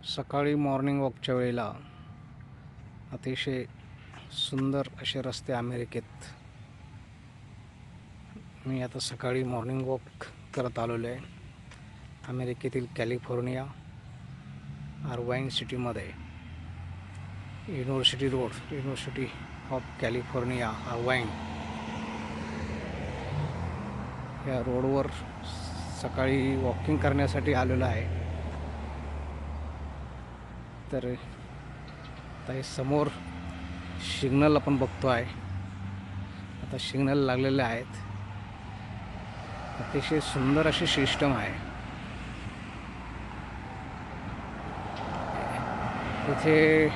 सकाळी मॉर्निंग वॉकच्या वेळेला अतिशय सुंदर असे रस्ते अमेरिकेत. मी आता सकाळी मॉर्निंग वॉक करत आलेलो आहे अमेरिकेतील कॅलिफोर्निया अर्वाईन सिटीमध्ये. University road, university of California Irvine या रोडवर सकाळी वॉकिंग करण्यासाठी आलेलो आहे. तर आता हे समोर सिग्नल आपण बघतो आहे. आता सिग्नल लागलेले आहेत. अतिशय सुंदर अशी सिस्टम आहे. इथे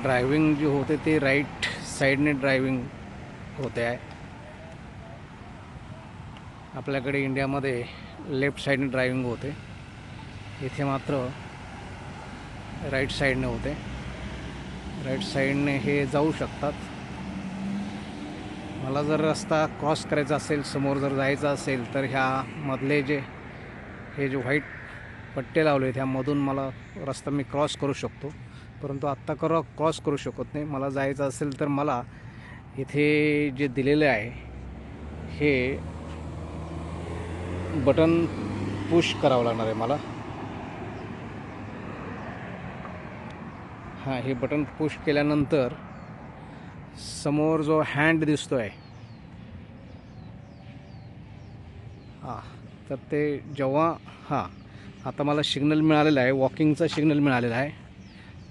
ड्रायव्हिंग जे होते ते राईट साईडने ड्रायव्हिंग होते आहे. आपल्याकडे इंडियामध्ये लेफ्ट साईडने ड्रायव्हिंग होते, इथे मात्र राईट साईडने होते. राईट साईडने हे जाऊ शकतात. मला जर रस्ता क्रॉस करायचा असेल, समोर जर जायचं असेल, तर ह्या मधले हे जे व्हाईट पट्टे लावले आहेत ह्यामधून मला रस्ता मी क्रॉस करू शकतो. परंतु आत्ता क्रॉस करू शकत नाही. मला जायचं असेल तर मला इथे जे दिलेले आहे हे बटन पुश करावं लागणार आहे मला. हां, हे बटन पुश केल्यानंतर समोर जो हँड दिसतो आहे तर ते जेव्हा आता मला सिग्नल मिळालेला आहे, वॉकिंगचा सिग्नल मिळालेला आहे,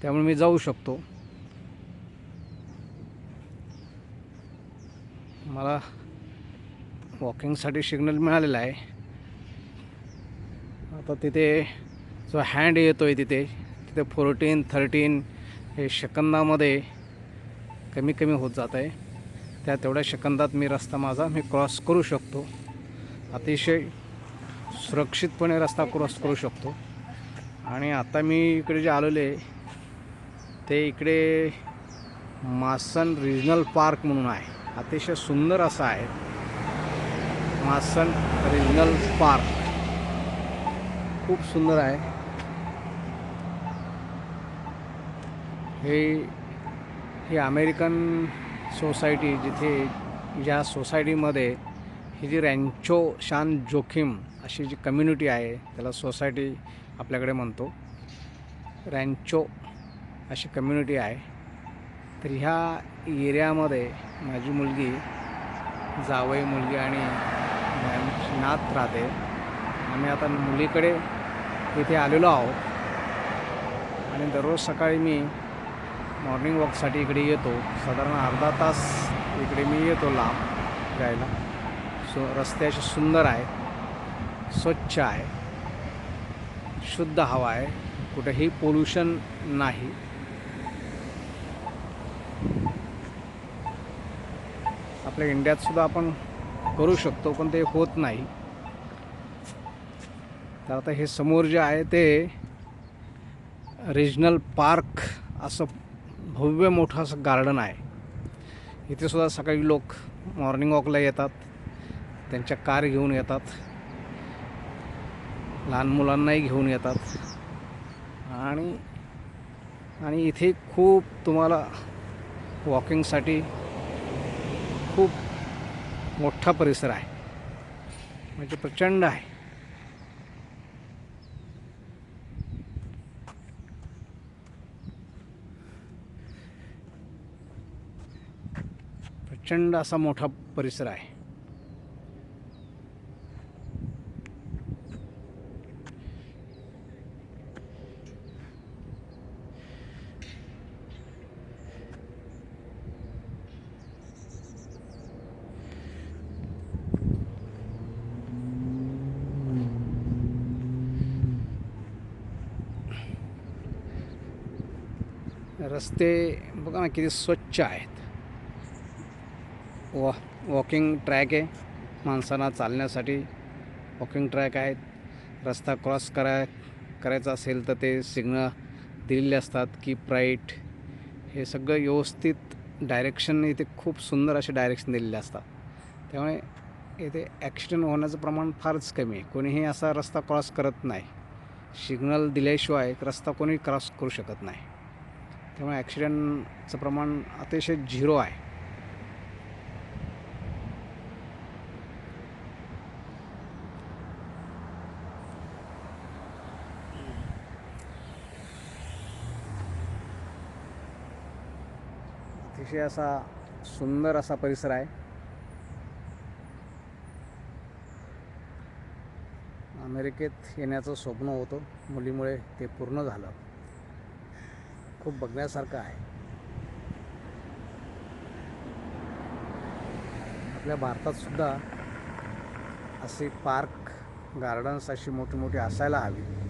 त्यामुळे मी जाऊ शकतो. मला वॉकिंगसाठी सिग्नल मिळालेला आहे. आता तिथे जो हँड येतो आहे तिथे 14, 13 हे सेकंदामध्ये कमी कमी होत जात आहे. तेवढ्या सेकंदात मी क्रॉस करू शकतो. अतिशय सुरक्षितपणे रस्ता क्रॉस करू शकतो. आणि आता मी इकडे जे आलेले ते इकडे मासन रिजनल पार्क म्हणून आहे. अतिशय सुंदर असा आहे मासन रिजनल पार्क. खूप सुंदर आहे. हे अमेरिकन सोसायटी, जिथे ज्या सोसायटीमध्ये ही जी रॅन्चो शान जोखिम अशी जी कम्युनिटी आहे, त्याला सोसायटी आपल्याकडे म्हणतो, रॅन्चो अशी कम्युनिटी आहे. तर ह्या एरियामध्ये माझी मुलगी, जावई मुलगी आणि नात राहते. आम्ही आता मुलीकडे इथे आलेलो आहोत. आणि दररोज सकाळी मी मॉर्निंग वॉकसाठी इकडे येतो. साधारण अर्धा तास इकडे मी येतो लांब जायला. रस्ते असे सुंदर आहे, स्वच्छ आहे, शुद्ध हवा आहे, कुठेही पोल्युशन नाही. आपल्या इंडियात सुद्धा आपण करू शकतो, पण ते होत नाही. तर आता हे समोर जे आहे ते रिजनल पार्क असं भव्य मोठं असं गार्डन आहे. इथे सुद्धा सकाळी लोक मॉर्निंग वॉकला येतात, त्यांच्या कार घेऊन येतात, लहान मुलांनाही घेऊन येतात. आणि इथे खूप तुम्हाला वॉकिंगसाठी खूप मोठा परिसर आहे, म्हणजे प्रचंड आहे. प्रचंड असा मोठा परिसर आहे. रस्ते बघा ना किती स्वच्छ आहेत. वॉकिंग ट्रॅक आहे, माणसांना चालण्यासाठी वॉकिंग ट्रॅक आहेत. रस्ता क्रॉस करायचा असेल तर ते सिग्नल दिलेले असतात, कीप राईट, हे सगळं व्यवस्थित डायरेक्शन इथे खूप सुंदर असे डायरेक्शन दिलेले असतात. त्यामुळे इथे ॲक्सिडेंट होण्याचं प्रमाण फारच कमी आहे. कोणीही असा रस्ता क्रॉस करत नाही. सिग्नल दिल्याशिवाय एक रस्ता कोणी क्रॉस करू शकत नाही. त्यामुळे ॲक्सिडेंटचं प्रमाण अतिशय 0 आहे. अतिशय असा सुंदर असा परिसर आहे. अमेरिकेत येण्याचं स्वप्न होतं, मुलीमुळे ते पूर्ण झालं. खूप बघण्यासारखं आहे. आपल्या भारतात सुद्धा असे पार्क गार्डन्स अशी मोठी मोठी असायला हवी.